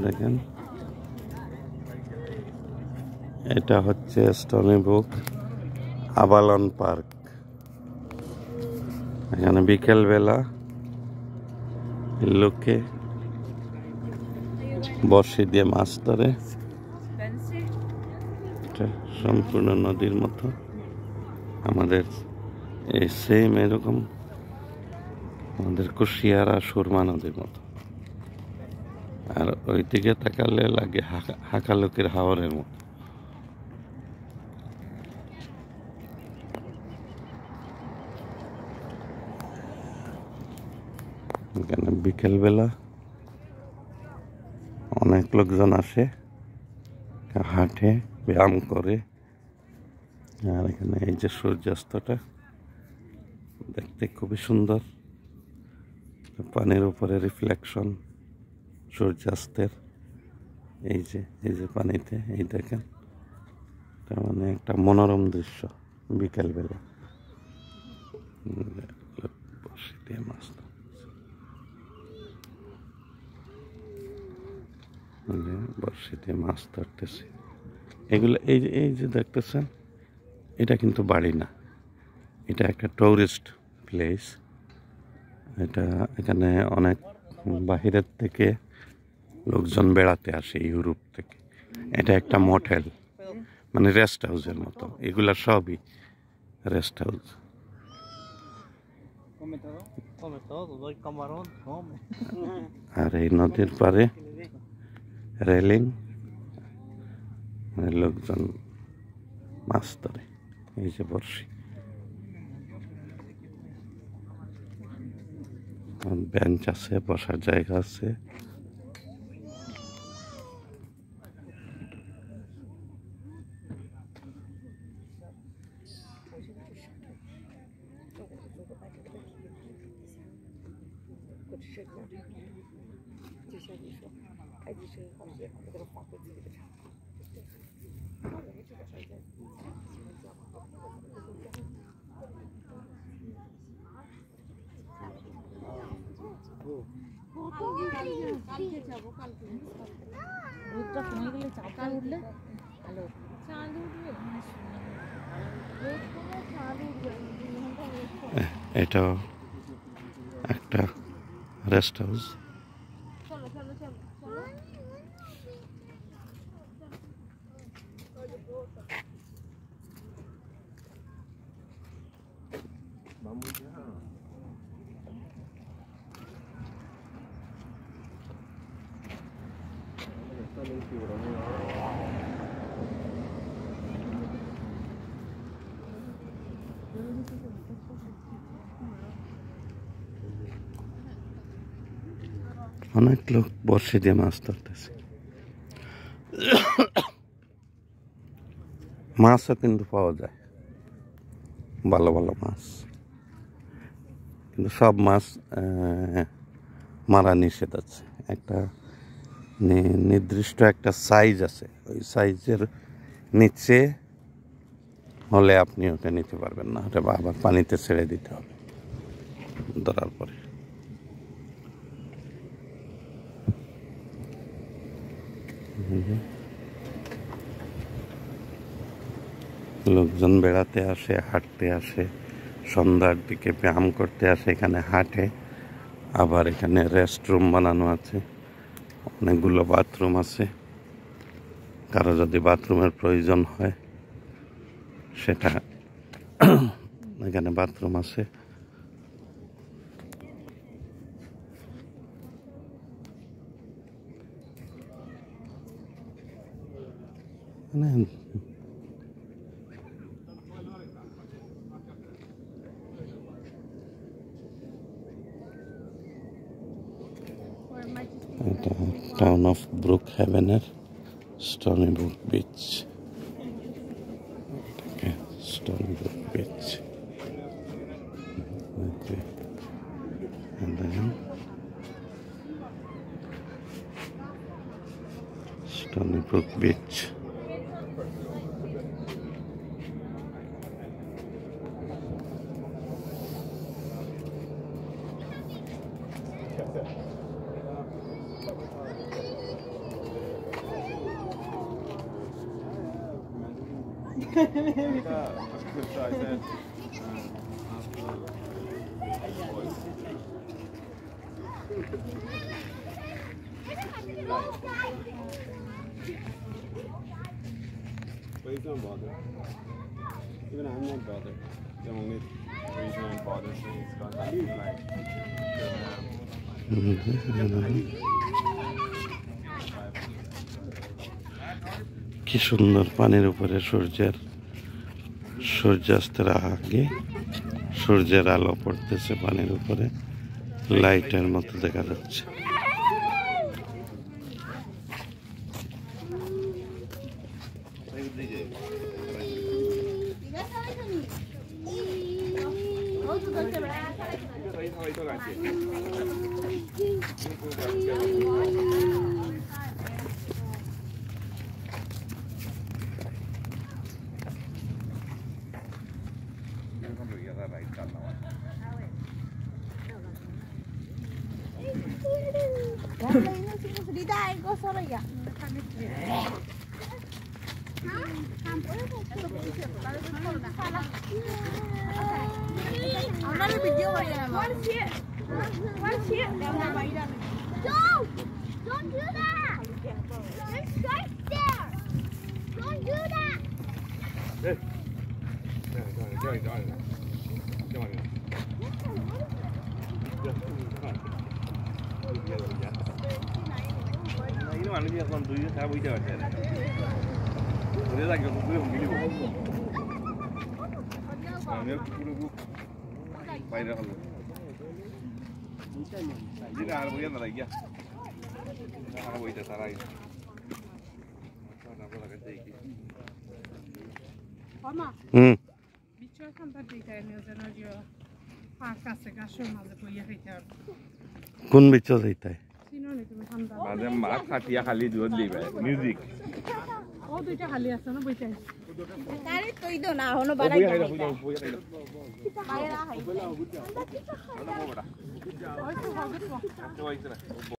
দেখেন, এটা হচ্ছে স্টোনি ব্রুক আবালন পার্ক। এখানে বিকেলবেলা লোকে বর্ষি দিয়ে মাছ ধরে। এটা সম্পূর্ণ নদীর মতো, আমাদের এই সেম এরকম আমাদের কুশিয়ারা সুরমা নদীর মতো। আর ওই দিকে তাকালে লাগে হাকালুকির হাওরের মতো। এখানে বিকেলবেলা অনেক লোকজন আসে, হাঁটে, ব্যায়াম করে। আর এখানে এই যে সূর্যাস্তটা দেখতে খুবই সুন্দর, পানির উপরে রিফ্লেকশন সূর্যাস্তের। এই যে পানিতে, এই দেখেন, তার মানে একটা মনোরম দৃশ্য বিকেলবেলা। বর্ষি দিয়ে মাছ বর্ষি দিয়ে মাছ ধরতেছে। এগুলো এই যে দেখতেছেন, এটা কিন্তু বাড়ি না, এটা একটা টুরিস্ট প্লেস। এখানে অনেক বাহিরের থেকে লোকজন বেড়াতে আসে, ইউরোপ থেকে। এটা একটা মোটেল, মানে রেস্ট হাউসের মতো। এগুলা সবই রেস্ট হাউস। আর এই নদীর পারে রেলিং, লোকজন মাছ ধরে। এই যে বর্ষি, বেঞ্চ আছে, বসার জায়গা আছে। এটাও একটা রেস্ট হাউস। অনেক লোক বর্ষি দিয়ে মাছ ধরতেছে। মাছও কিন্তু পাওয়া যায়, ভালো ভালো মাছ, কিন্তু সব মাছ মারা নিষেধ আছে। একটা নির্দিষ্ট একটা সাইজ আছে, ওই সাইজের নিচে হলে আপনি ওটা নিতে পারবেন না, ওটা আবার পানিতে ছেড়ে দিতে হবে ধরার পরে। লোকজন বেড়াতে আসে, হাঁটতে আসে, সন্ধ্যার দিকে ব্যায়াম করতে আসে, এখানে হাঁটে। আবার এখানে রেস্টরুম বানানো আছে, অনেকগুলো বাথরুম আছে। কারো যদি বাথরুমের প্রয়োজন হয় সেটা এখানে বাথরুম আছে। এটা টাউন অফ ব্রুক হ্যাভেনের stony brook beach. Stony brook beach, stony brook beach. But he's not bothered. Even I'm not bothered. The only reason I'm bothered is because I feel like কি সুন্দর পানির উপরে সূর্যাস্তের আগে সূর্যের আলো পড়তেছে পানির উপরে, লাইটের মতো দেখা যাচ্ছে। Don't do that! There's stripes there! Don't do that! 이놈 안 되면 그럼 누이 다 보이자 같아. 내가 이거 누이 옮기고. 아니요, 그리고 বাইরে হলো। 이제 안 보이야 나 이게. 안 보이다 살아이. Mama. Bicho kantar dita eniyorsan acıyor. Arkası kaşın mazı bu yıkayacağım. কোন বিচ যাইতায়? Sinoni তুমি ঠান্ডা। মাঝে মাছ খাটিয়া খালি দুধ দিবে মিউজিক ও দুইটা খালি আছে না বইতে। তারে তুই দো না হনো বাড়াই বইয়া দাও। খাইলা বইয়া খাইলা বাইরে হাই। ওই তো হবে তো। তো হইছে না